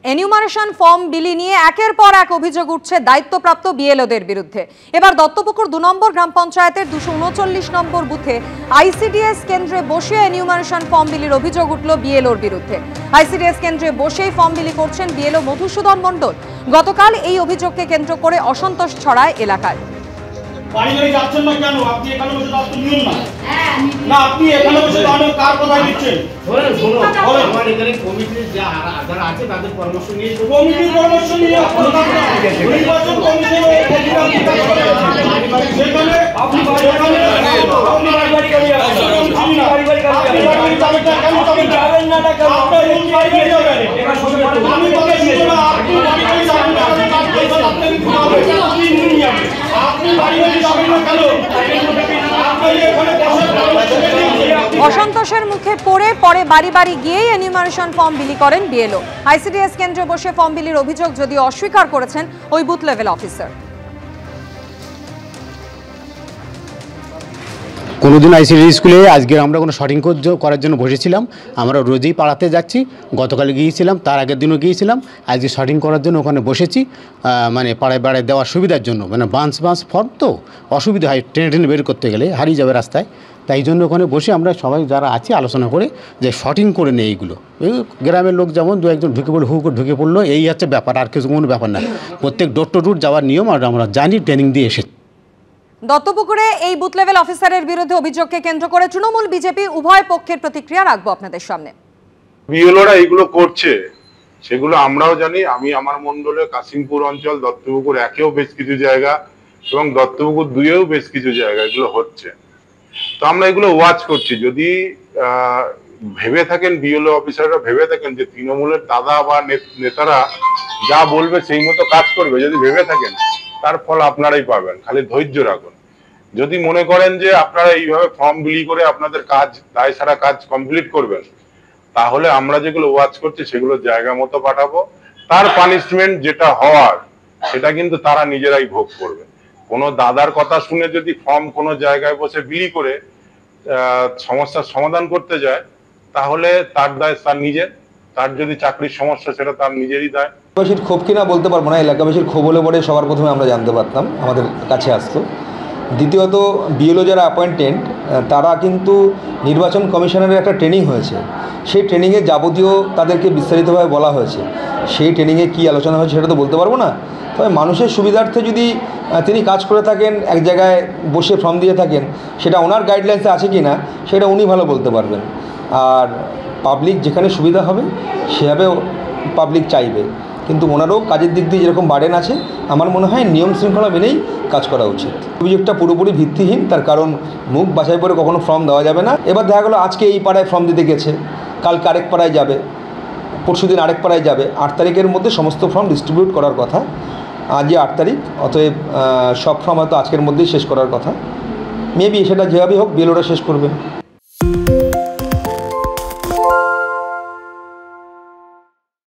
Enumeration form বিলি নিয়ে একের পর এক অভিযোগ উঠছে দায়িত্বপ্রাপ্ত বিএলওদের বিরুদ্ধে। এবার দত্তপুকুর 2 নম্বর গ্রাম পঞ্চায়েতের 239 নম্বর বুথে আইসিডিএস কেন্দ্রে বসে এনিউমারেশন ফর্ম বিলির অভিযোগ উঠল বিএলওর বিরুদ্ধে। আইসিডিএস কেন্দ্রে বসেই ফর্ম বিলি করছেন বিএলও মধুসূদন মণ্ডল। গতকাল এই অভিযোগকে কেন্দ্র করে অসন্তোষ ছড়ায় এলাকায়। বাড়ি বাড়ি যাচ্ছেন না কেন? আপনি এখানে বসে দায়িত্ব নিন না। না, আপনি এখানে বসে দাঁড়িয়ে কার কথা দিচ্ছেন? শুনুন, আমার এখানে কমিটির যারা আছে তাদের পরামর্শ নিয়ে কমিটির পরামর্শ নিয়ে নির্বাচন কমিশন সেখানে আপনি বাড়ি বাড়ি যাবেন না কেন? অসন্তোষের মুখে পরে বাড়ি বাড়ি গিয়েই এনিউমারেশন ফর্ম বিলি করেন বিএলও। আইসিডিএস কেন্দ্রে বসে ফর্ম বিলির অভিযোগ যদিও অস্বীকার করেছেন ওই বুথ লেভেল অফিসার। কোনোদিন আইসিডি স্কুলে আজকে আমরা কোনো শর্টিং করার জন্য বসেছিলাম। আমরা রোজই পাড়াতে যাচ্ছি, গতকাল গিয়েছিলাম, তার আগের দিনও গিয়েছিলাম। আজকে শর্টিং করার জন্য ওখানে বসেছি, মানে পাড়ায় পাড়ায় দেওয়ার সুবিধার জন্য। মানে বাঁশ ফর্ম তো অসুবিধা হয়, টেনে বের করতে গেলে হারিয়ে যাবে রাস্তায়। তাই জন্য ওখানে বসে আমরা সবাই যারা আছি আলোচনা করে যে শর্টিং করে নেই এইগুলো। এই গ্রামের লোক যেমন দু একজন ঢুকে পড়লো, ঢুকে পড়লো, এই হচ্ছে ব্যাপার, আর কিছু কোনো ব্যাপার না। প্রত্যেক ডোর টু ডোর যাওয়ার নিয়ম আর আমরা জানি, ট্রেনিং দিয়ে এসেছি। দত্তপুকুরে এই বুথ লেভেল অফিসারের বিরুদ্ধে অভিযোগকে কেন্দ্র করে তৃণমূল বিজেপি উভয় পক্ষের প্রতিক্রিয়া রাখবো আপনাদের সামনে। বিএলওরা এইগুলো করছে সেগুলো আমরাও জানি। আমি আমার মন্ডলে কাশিমপুর অঞ্চল, দত্তপুকুর 1-এও বেশ কিছু জায়গা এবং দত্তপুকুর 2-এও বেশ কিছু জায়গা এগুলো হচ্ছে। তো আমরা এগুলো ওয়াচ করছি। যদি ভেবে থাকেন, বিএলও অফিসাররা ভেবে থাকেন যে তৃণমূলের দাদা বা নেতারা যা বলবে সেই মতো কাজ করবে, যদি ভেবে থাকেন তার ফল আপনারাই পাবেন। খালি ধৈর্য রাখুন। যদি মনে করেন যে আপনারা এইভাবে ফর্ম বিলি করে আপনাদের কাজ, দায় সারা কাজ কমপ্লিট করবেন, তাহলে আমরা যেগুলো ওয়াচ করছি সেগুলো জায়গা মতো পাঠাবো। তার পানিশমেন্ট যেটা হওয়ার সেটা কিন্তু তারা নিজেরাই ভোগ করবে। কোনো দাদার কথা শুনে যদি ফর্ম কোনো জায়গায় বসে বিলি করে সমস্যার সমাধান করতে যায়, তাহলে তার দায় তার নিজের। তার যদি চাকরির সমস্যা, সেটা তার নিজেরই দায়। এলাকাবাসীর ক্ষোভ কিনা বলতে পারবো না। এলাকাবাসীর ক্ষোভ হলে পরে সবার প্রথমে আমরা জানতে পারতাম, আমাদের কাছে আসতো। দ্বিতীয়ত, বিএলও যারা অ্যাপয়েন্টেড তারা কিন্তু নির্বাচন কমিশনের একটা ট্রেনিং হয়েছে। সেই ট্রেনিংয়ে যাবতীয় তাদেরকে বিস্তারিতভাবে বলা হয়েছে। সেই ট্রেনিংয়ে কী আলোচনা হয়েছে সেটা তো বলতে পারবো না। তবে মানুষের সুবিধার্থে যদি তিনি কাজ করে থাকেন, এক জায়গায় বসে ফর্ম দিয়ে থাকেন, সেটা ওনার গাইডলাইন্সে আছে কি না সেটা উনি ভালো বলতে পারবেন। আর পাবলিক যেখানে সুবিধা হবে সেভাবে পাবলিক চাইবে। কিন্তু ওনারও কাজের দিক দিয়ে যেরকম বার্ডেন আছে, আমার মনে হয় নিয়ম শৃঙ্খলা মেনেই কাজ করা উচিত। অভিযোগটা পুরোপুরি ভিত্তিহীন, তার কারণ মুখ বাছাই করে কখনো ফর্ম দেওয়া যাবে না। এবার দেখা গেলো আজকে এই পাড়ায় ফর্ম দিতে গেছে, কালকে আরেক পাড়ায় যাবে, পরশুদিন আরেক পাড়ায় যাবে। 8 তারিখের মধ্যে সমস্ত ফর্ম ডিস্ট্রিবিউট করার কথা। আজকে 8 তারিখ, অতএব সব ফর্ম হয়তো আজকের মধ্যেই শেষ করার কথা। মেবি সেটা যেভাবেই হোক বিএলওরা শেষ করবে।